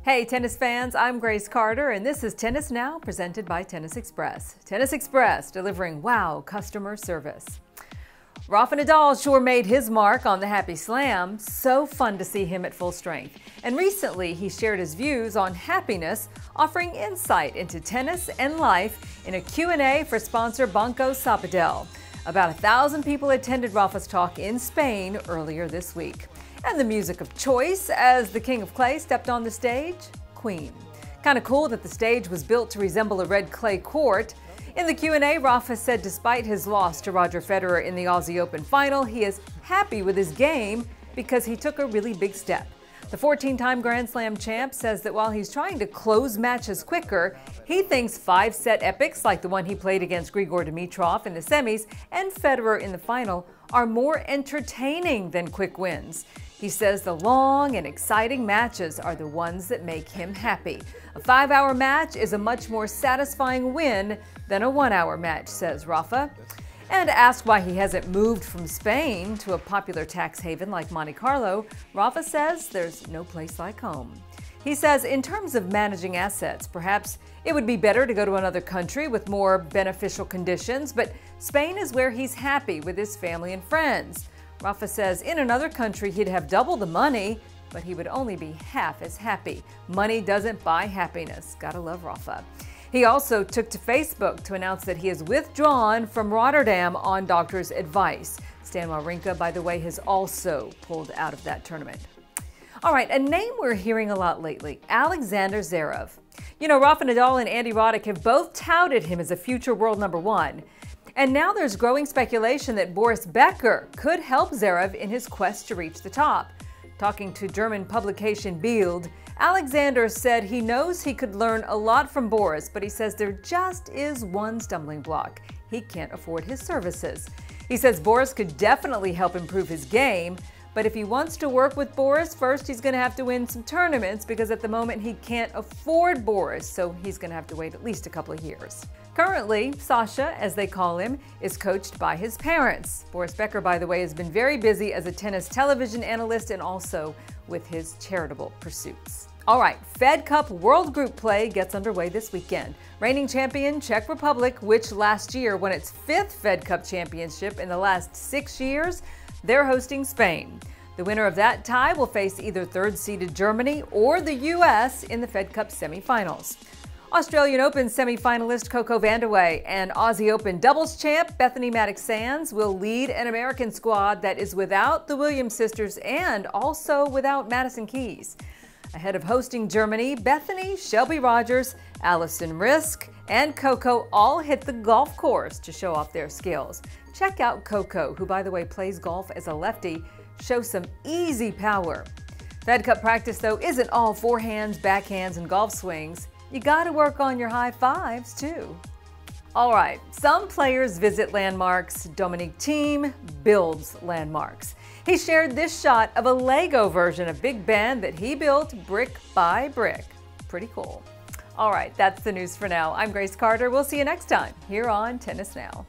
Hey tennis fans, I'm Grace Carter and this is Tennis Now presented by Tennis Express. Tennis Express delivering wow customer service. Rafa Nadal sure made his mark on the Happy Slam. So fun to see him at full strength. And recently he shared his views on happiness, offering insight into tennis and life in a Q&A for sponsor Banco Sabadell. About 1,000 people attended Rafa's talk in Spain earlier this week. And the music of choice as the King of Clay stepped on the stage, Queen. Kind of cool that the stage was built to resemble a red clay court. In the Q&A, Rafa said despite his loss to Roger Federer in the Aussie Open final, he is happy with his game because he took a really big step. The 14-time Grand Slam champ says that while he's trying to close matches quicker, he thinks 5-set epics like the one he played against Grigor Dimitrov in the semis and Federer in the final are more entertaining than quick wins. He says the long and exciting matches are the ones that make him happy. A 5-hour match is a much more satisfying win than a 1-hour match, says Rafa. And asked why he hasn't moved from Spain to a popular tax haven like Monte Carlo, Rafa says there's no place like home. He says in terms of managing assets, perhaps it would be better to go to another country with more beneficial conditions, but Spain is where he's happy with his family and friends. Rafa says in another country he'd have double the money, but he would only be half as happy. Money doesn't buy happiness. Gotta love Rafa. He also took to Facebook to announce that he is withdrawn from Rotterdam on doctor's advice. Stan Wawrinka, by the way, has also pulled out of that tournament. All right, a name we're hearing a lot lately, Alexander-Zverev. You know, Rafa Nadal and Andy Roddick have both touted him as a future world #1. And now there's growing speculation that Boris Becker could help Zverev in his quest to reach the top. Talking to German publication Bild, Alexander said he knows he could learn a lot from Boris, but he says there just is one stumbling block. He can't afford his services. He says Boris could definitely help improve his game, but if he wants to work with Boris, first he's going to have to win some tournaments because at the moment he can't afford Boris, so he's going to have to wait at least a couple of years. Currently, Sasha, as they call him, is coached by his parents. Boris Becker, by the way, has been very busy as a tennis television analyst and also with his charitable pursuits. All right, Fed Cup World Group play gets underway this weekend. Reigning champion Czech Republic, which last year won its 5th Fed Cup championship in the last 6 years, they're hosting Spain. The winner of that tie will face either third-seeded Germany or the U.S. in the Fed Cup semifinals. Australian Open semifinalist Coco Vandeweghe and Aussie Open doubles champ Bethany Mattek-Sands will lead an American squad that is without the Williams sisters and also without Madison Keys. Ahead of hosting Germany, Bethany, Shelby Rogers, Allison Risk, and Coco all hit the golf course to show off their skills. Check out Coco, who by the way plays golf as a lefty, show some easy power. Fed Cup practice though isn't all forehands, backhands, and golf swings. You gotta work on your high fives too. All right, some players visit landmarks. Dominic Thiem builds landmarks. He shared this shot of a Lego version of Big Ben that he built brick by brick. Pretty cool. All right, that's the news for now. I'm Grace Carter. We'll see you next time here on Tennis Now.